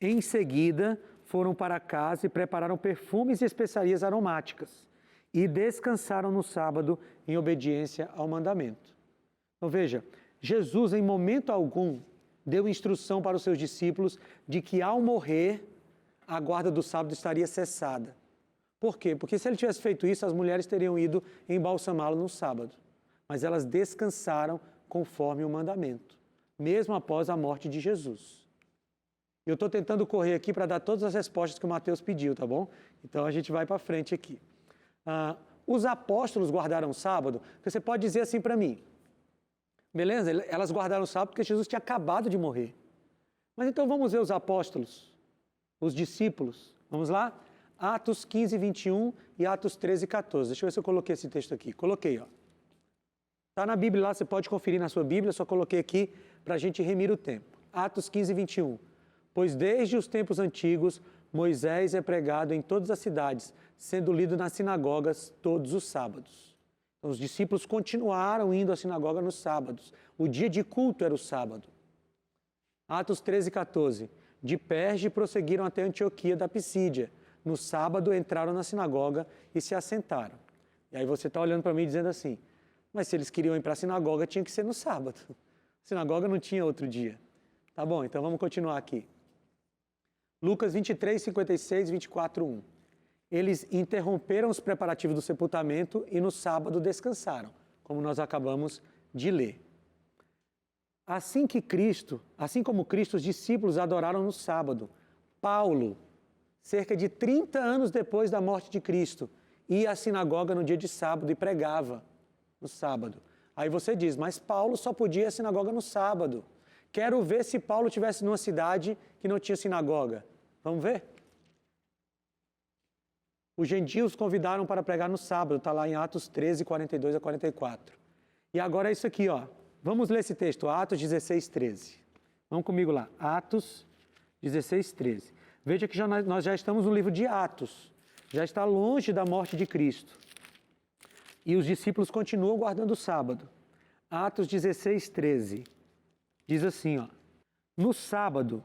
em seguida foram para casa e prepararam perfumes e especiarias aromáticas e descansaram no sábado em obediência ao mandamento. Então veja, Jesus em momento algum deu instrução para os seus discípulos de que ao morrer a guarda do sábado estaria cessada. Por quê? Porque se ele tivesse feito isso, as mulheres teriam ido embalsamá-lo no sábado. Mas elas descansaram conforme o mandamento, mesmo após a morte de Jesus. Eu estou tentando correr aqui para dar todas as respostas que o Mateus pediu, tá bom? Então a gente vai para frente aqui. Os apóstolos guardaram o sábado, você pode dizer assim para mim, beleza? Elas guardaram o sábado porque Jesus tinha acabado de morrer. Mas então vamos ver os apóstolos, os discípulos. Vamos lá? Atos 15, 21 e Atos 13, 14. Deixa eu ver se eu coloquei esse texto aqui. Coloquei, ó. Está na Bíblia lá, você pode conferir na sua Bíblia, só coloquei aqui para a gente remir o tempo. Atos 15, 21. Pois desde os tempos antigos, Moisés é pregado em todas as cidades, sendo lido nas sinagogas todos os sábados. Então, os discípulos continuaram indo à sinagoga nos sábados. O dia de culto era o sábado. Atos 13, 14. De Perge prosseguiram até Antioquia da Pisídia. No sábado entraram na sinagoga e se assentaram. E aí você está olhando para mim dizendo assim, mas se eles queriam ir para a sinagoga, tinha que ser no sábado. A sinagoga não tinha outro dia. Tá bom, então vamos continuar aqui. Lucas 23, 56, 24, 1. Eles interromperam os preparativos do sepultamento e no sábado descansaram, como nós acabamos de ler. Assim como Cristo, os discípulos adoraram no sábado. Paulo, cerca de 30 anos depois da morte de Cristo, ia à sinagoga no dia de sábado e pregava no sábado. Aí você diz, mas Paulo só podia ir à sinagoga no sábado. Quero ver se Paulo estivesse numa cidade que não tinha sinagoga. Vamos ver? Os gentios convidaram para pregar no sábado, está lá em Atos 13, 42 a 44. E agora é isso aqui, ó. Vamos ler esse texto, Atos 16, 13. Vamos comigo lá, Atos 16, 13. Veja que nós já estamos no livro de Atos. já está longe da morte de Cristo. E os discípulos continuam guardando o sábado. Atos 16, 13. Diz assim, ó: no sábado,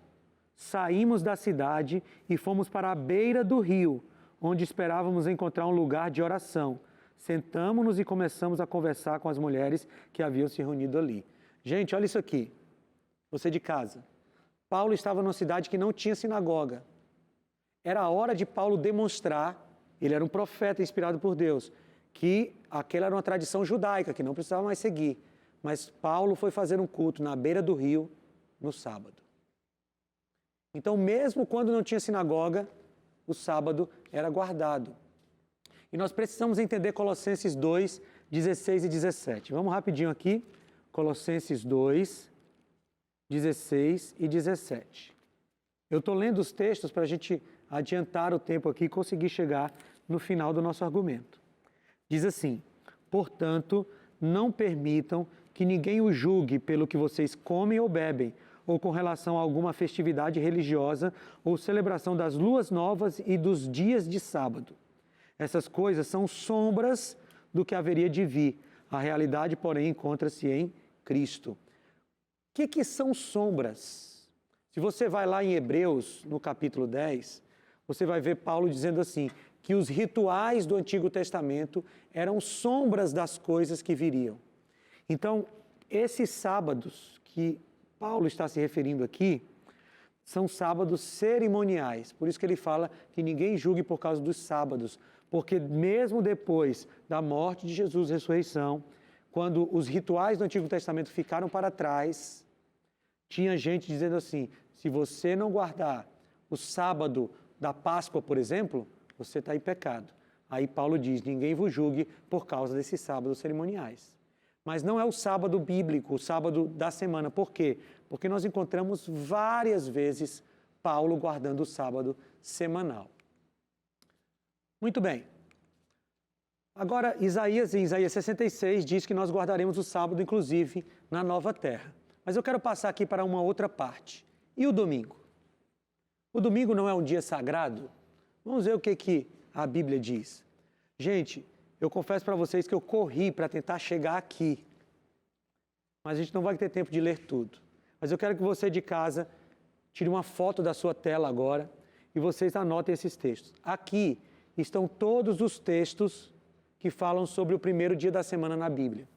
saímos da cidade e fomos para a beira do rio, onde esperávamos encontrar um lugar de oração. Sentamos-nos e começamos a conversar com as mulheres que haviam se reunido ali. Gente, olha isso aqui. Você de casa. Paulo estava numa cidade que não tinha sinagoga. Era a hora de Paulo demonstrar, ele era um profeta inspirado por Deus, que aquela era uma tradição judaica, que não precisava mais seguir. Mas Paulo foi fazer um culto na beira do rio no sábado. Então, mesmo quando não tinha sinagoga, o sábado era guardado. E nós precisamos entender Colossenses 2, 16 e 17. Vamos rapidinho aqui. Colossenses 2, 16 e 17. Eu estou lendo os textos para a gente adiantar o tempo aqui e conseguir chegar no final do nosso argumento. Diz assim: portanto, não permitam que ninguém o julgue pelo que vocês comem ou bebem, ou com relação a alguma festividade religiosa ou celebração das luas novas e dos dias de sábado. Essas coisas são sombras do que haveria de vir. A realidade, porém, encontra-se em Cristo. O que são sombras? Se você vai lá em Hebreus, no capítulo 10, você vai ver Paulo dizendo assim, que os rituais do Antigo Testamento eram sombras das coisas que viriam. Então, esses sábados que Paulo está se referindo aqui, são sábados cerimoniais. Por isso que ele fala que ninguém julgue por causa dos sábados, porque mesmo depois da morte de Jesus, ressurreição, quando os rituais do Antigo Testamento ficaram para trás, tinha gente dizendo assim, se você não guardar o sábado da Páscoa, por exemplo, você está em pecado. Aí Paulo diz, ninguém vos julgue por causa desses sábados cerimoniais. Mas não é o sábado bíblico, o sábado da semana. Por quê? Porque nós encontramos várias vezes Paulo guardando o sábado semanal. Muito bem. Agora, em Isaías 66, diz que nós guardaremos o sábado, inclusive, na nova terra. Mas eu quero passar aqui para uma outra parte. E o domingo? O domingo não é um dia sagrado? Vamos ver o que a Bíblia diz. Gente, eu confesso para vocês que eu corri para tentar chegar aqui. Mas a gente não vai ter tempo de ler tudo. Mas eu quero que você de casa tire uma foto da sua tela agora e vocês anotem esses textos. Aqui estão todos os textos que falam sobre o primeiro dia da semana na Bíblia.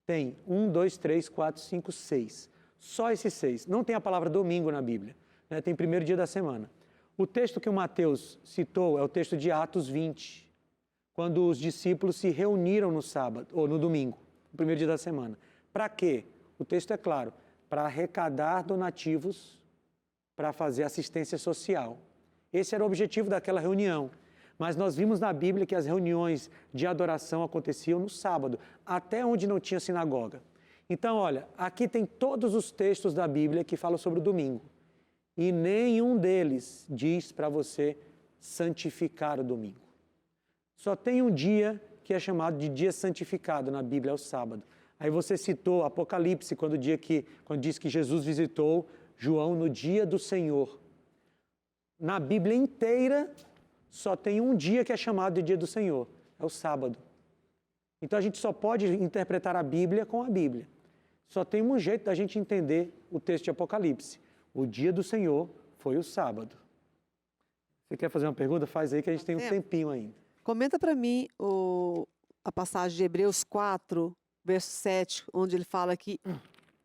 Tem 1, 2, 3, 4, 5, 6. Só esses 6. Não tem a palavra domingo na Bíblia. Né? Tem primeiro dia da semana. O texto que o Mateus citou é o texto de Atos 20, quando os discípulos se reuniram no sábado, ou no domingo, o primeiro dia da semana. Para quê? O texto é claro, para arrecadar donativos para fazer assistência social. Esse era o objetivo daquela reunião. Mas nós vimos na Bíblia que as reuniões de adoração aconteciam no sábado, até onde não tinha sinagoga. Então, olha, aqui tem todos os textos da Bíblia que falam sobre o domingo. E nenhum deles diz para você santificar o domingo. Só tem um dia que é chamado de dia santificado na Bíblia, é o sábado. Aí você citou Apocalipse, quando diz que Jesus visitou João no dia do Senhor. Na Bíblia inteira, só tem um dia que é chamado de dia do Senhor, é o sábado. Então a gente só pode interpretar a Bíblia com a Bíblia. Só tem um jeito da gente entender o texto de Apocalipse. O dia do Senhor foi o sábado. Você quer fazer uma pergunta? Faz aí que a gente tem um tempinho ainda. Comenta para mim a passagem de Hebreus 4, verso 7, onde ele fala que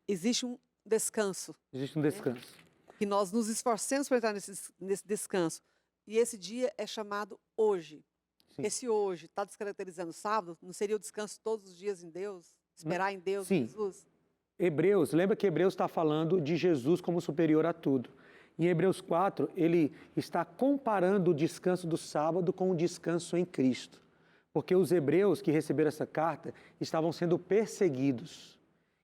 existe um descanso. Existe um descanso. Que nós nos esforcemos para entrar nesse descanso. E esse dia é chamado hoje. Sim. Esse hoje está descaracterizando o sábado? Não seria o descanso todos os dias em Deus? Esperar em Deus, Sim. Jesus? Hebreus, lembra que Hebreus está falando de Jesus como superior a tudo. Em Hebreus 4, ele está comparando o descanso do sábado com o descanso em Cristo. Porque os hebreus que receberam essa carta estavam sendo perseguidos.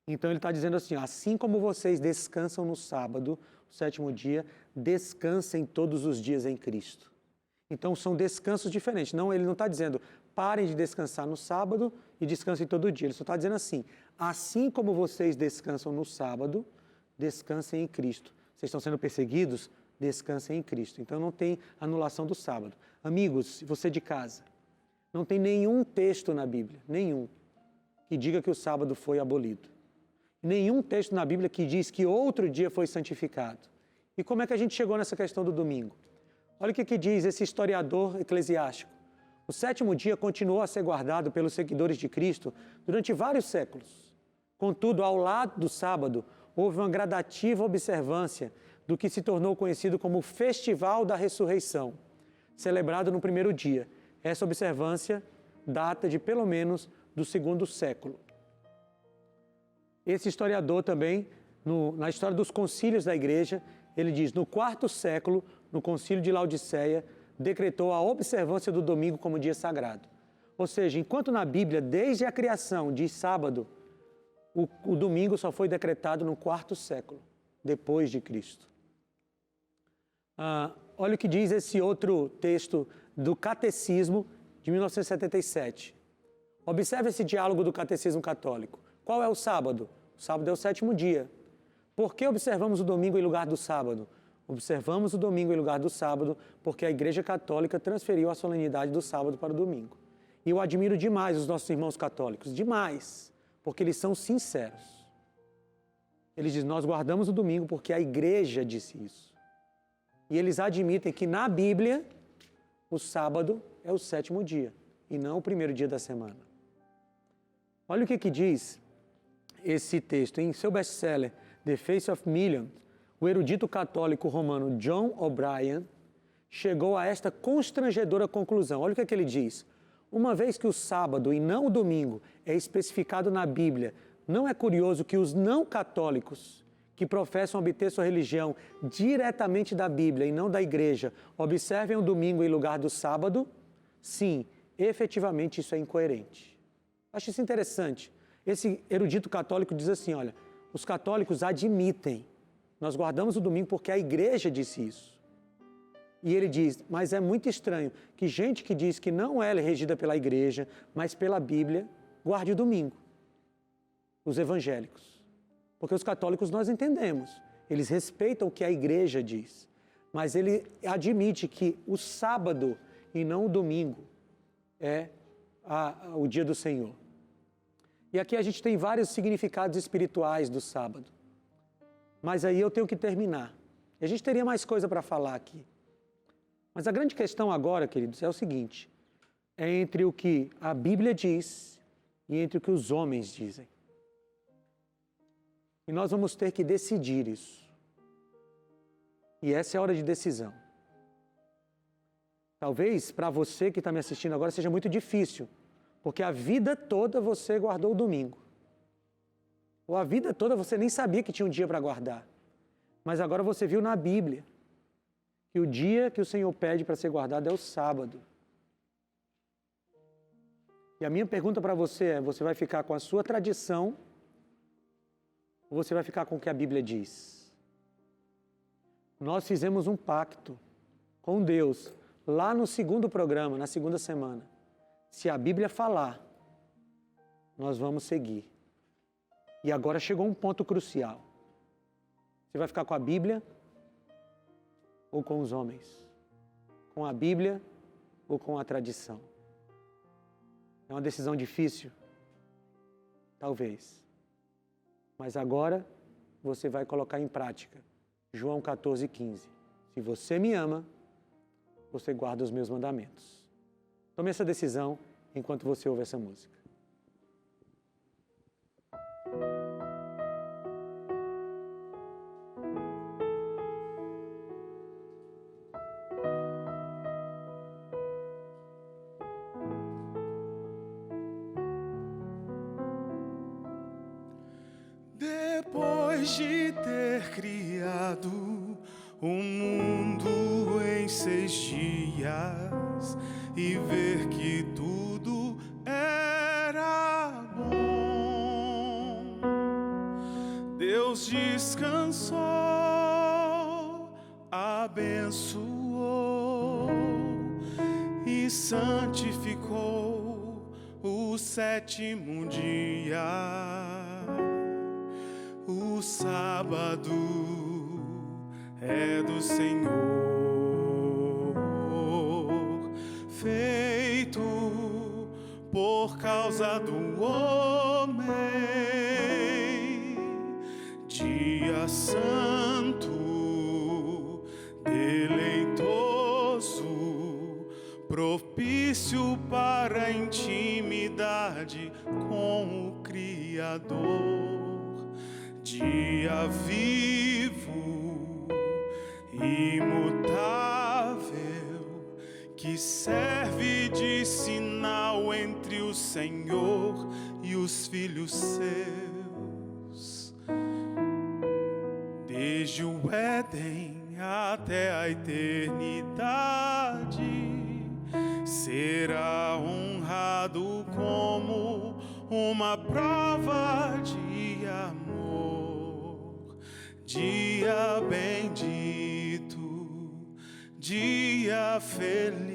Então ele está dizendo assim como vocês descansam no sábado, o sétimo dia, descansem todos os dias em Cristo. Então são descansos diferentes. Não, ele não está dizendo, parem de descansar no sábado e descansem todo dia. Ele só está dizendo assim como vocês descansam no sábado, descansem em Cristo. Vocês estão sendo perseguidos? descansem em Cristo. Então não tem anulação do sábado. Amigos, você de casa, não tem nenhum texto na Bíblia, nenhum, que diga que o sábado foi abolido. Nenhum texto na Bíblia que diz que outro dia foi santificado. E como é que a gente chegou nessa questão do domingo? Olha o que diz esse historiador eclesiástico. O sétimo dia continuou a ser guardado pelos seguidores de Cristo durante vários séculos. Contudo, ao lado do sábado, houve uma gradativa observância do que se tornou conhecido como o Festival da Ressurreição, celebrado no primeiro dia. Essa observância data de pelo menos do 2º século. Esse historiador também, na história dos concílios da igreja, ele diz, no 4º século, no concílio de Laodiceia, decretou a observância do domingo como dia sagrado. Ou seja, enquanto na Bíblia, desde a criação, diz sábado, o domingo só foi decretado no 4º século, depois de Cristo. Olha o que diz esse outro texto do Catecismo de 1977. Observe esse diálogo do Catecismo Católico. Qual é o sábado? O sábado é o 7º dia. Por que observamos o domingo em lugar do sábado? Observamos o domingo em lugar do sábado porque a Igreja Católica transferiu a solenidade do sábado para o domingo. E eu admiro demais os nossos irmãos católicos, demais, porque eles são sinceros. Eles dizem, nós guardamos o domingo porque a Igreja disse isso. E eles admitem que na Bíblia, o sábado é o 7º dia e não o primeiro dia da semana. Olha o que diz esse texto. Em seu best-seller, The Face of Millions, o erudito católico romano John O'Brien chegou a esta constrangedora conclusão. Olha o que ele diz. Uma vez que o sábado e não o domingo é especificado na Bíblia, não é curioso que os não católicos, que professam obter sua religião diretamente da Bíblia e não da igreja, observem o domingo em lugar do sábado? Sim, efetivamente isso é incoerente. Acho isso interessante. Esse erudito católico diz assim, olha, os católicos admitem, nós guardamos o domingo porque a igreja disse isso. E ele diz, mas é muito estranho que gente que diz que não é regida pela igreja, mas pela Bíblia, guarde o domingo. Os evangélicos. Porque os católicos nós entendemos, eles respeitam o que a igreja diz, mas ele admite que o sábado e não o domingo é o dia do Senhor. E aqui a gente tem vários significados espirituais do sábado. Mas aí eu tenho que terminar. E a gente teria mais coisa para falar aqui. Mas a grande questão agora, queridos, é o seguinte. É entre o que a Bíblia diz e entre o que os homens dizem. E nós vamos ter que decidir isso. E essa é a hora de decisão. Talvez para você que está me assistindo agora seja muito difícil, porque a vida toda você guardou o domingo. Ou a vida toda você nem sabia que tinha um dia para guardar. Mas agora você viu na Bíblia que o dia que o Senhor pede para ser guardado é o sábado. E a minha pergunta para você é, você vai ficar com a sua tradição ou você vai ficar com o que a Bíblia diz? Nós fizemos um pacto com Deus lá no 2º programa, na 2ª semana. Se a Bíblia falar, nós vamos seguir. E agora chegou um ponto crucial. Você vai ficar com a Bíblia ou com os homens? Com a Bíblia ou com a tradição? É uma decisão difícil? Talvez. Mas agora você vai colocar em prática. João 14,15. Se você me ama, você guarda os meus mandamentos. Tome essa decisão enquanto você ouve essa música. Depois de ter criado o mundo em 6 dias e ver que tudo era bom, Deus descansou, abençoou e santificou o 7º dia. O sábado é do Senhor, feito por causa do homem, dia santo, deleitoso, propício para a intimidade com o Criador, dia vivo, imutável, que serve de sinal entre o Senhor e os filhos seus. Desde o Éden até a eternidade, será honrado como uma prova de amor. Dia bendito, dia feliz,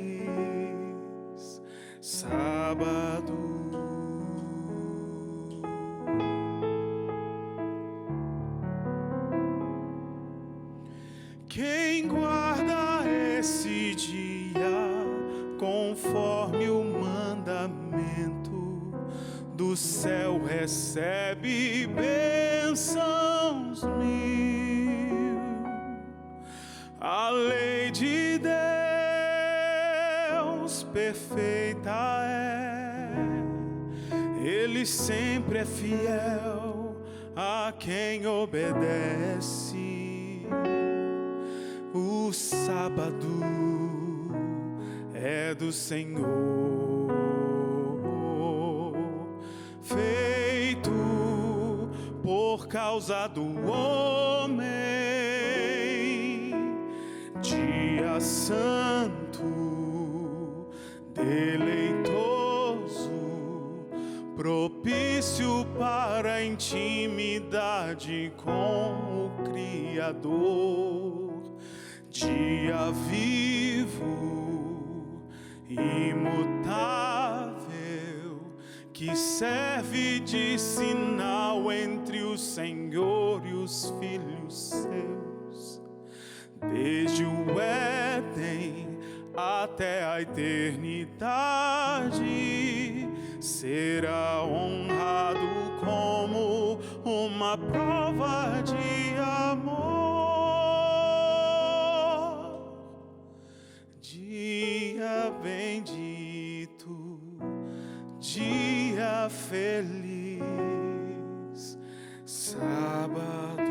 sábado. Quem guarda esse dia conforme o mandamento do céu recebe bênçãos mil. A lei de Deus perfeita é, Ele sempre é fiel a quem obedece. O sábado é do Senhor, feito por causa do homem, dia santo, deleitoso, propício para a intimidade com o Criador. Dia vivo, imutável, que serve de sinal entre o Senhor e os filhos seus. Desde o Éden até a eternidade, será honrado como uma prova de amor. Dia bendito, dia feliz, sábado.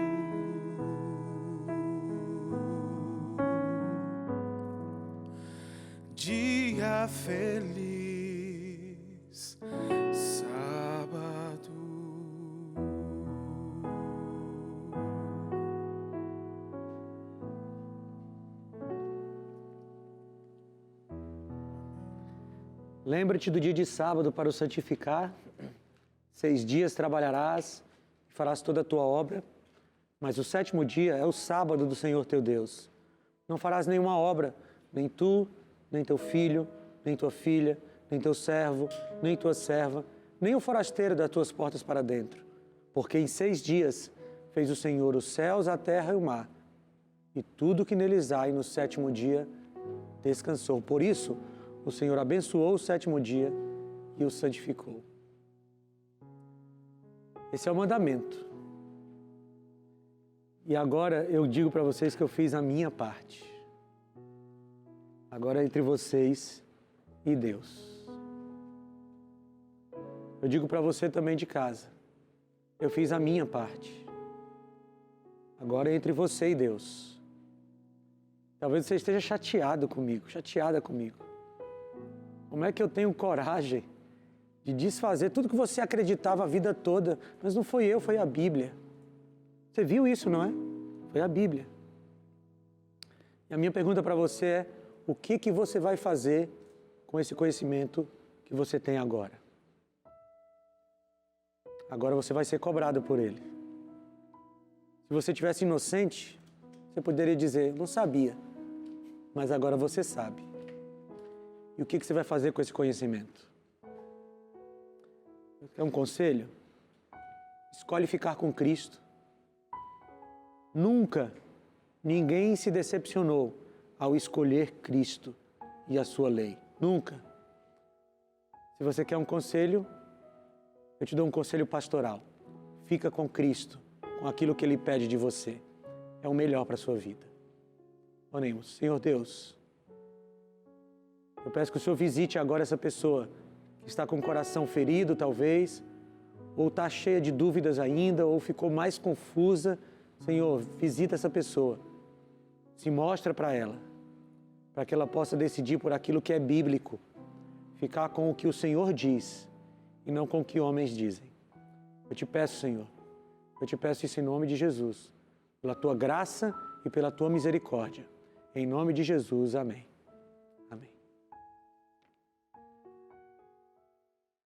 Dia feliz, sábado. Lembra-te do dia de sábado para o santificar. 6 dias trabalharás e farás toda a tua obra, mas o 7º dia é o sábado do Senhor teu Deus. Não farás nenhuma obra, nem tu, nem teu filho, nem tua filha, nem teu servo, nem tua serva, nem o forasteiro das tuas portas para dentro. Porque em 6 dias fez o Senhor os céus, a terra e o mar, e tudo que neles há, e no 7º dia descansou. Por isso, o Senhor abençoou o 7º dia e o santificou. Esse é o mandamento. E agora eu digo para vocês que eu fiz a minha parte. Agora é entre vocês e Deus. Eu digo para você também de casa. Eu fiz a minha parte. Agora é entre você e Deus. Talvez você esteja chateado comigo, chateada comigo. Como é que eu tenho coragem de desfazer tudo que você acreditava a vida toda? Mas não foi eu, foi a Bíblia. Você viu isso, não é? Foi a Bíblia. E a minha pergunta para você é, o que você vai fazer com esse conhecimento que você tem agora? Agora você vai ser cobrado por ele. Se você tivesse inocente, você poderia dizer, não sabia, mas agora você sabe. E o que você vai fazer com esse conhecimento? É um conselho? Escolhe ficar com Cristo. Nunca Ninguém se decepcionou ao escolher Cristo e a sua lei. Nunca. Se você quer um conselho, eu te dou um conselho pastoral. Fica com Cristo, com aquilo que Ele pede de você. É o melhor para a sua vida. Oremos. Senhor Deus, eu peço que o Senhor visite agora essa pessoa que está com o coração ferido, talvez, ou está cheia de dúvidas ainda, ou ficou mais confusa. Senhor, visita essa pessoa. Se mostra para ela, para que ela possa decidir por aquilo que é bíblico, ficar com o que o Senhor diz e não com o que homens dizem. Eu te peço, Senhor, eu te peço isso em nome de Jesus, pela tua graça e pela tua misericórdia. Em nome de Jesus, amém.